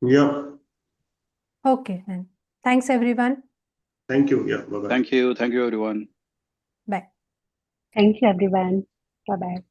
[SPEAKER 5] Yeah.
[SPEAKER 1] Okay then. Thanks everyone.
[SPEAKER 5] Thank you. Yeah. Bye-bye.
[SPEAKER 6] Thank you. Thank you, everyone.
[SPEAKER 1] Bye.
[SPEAKER 2] Thank you, everyone. Bye bye.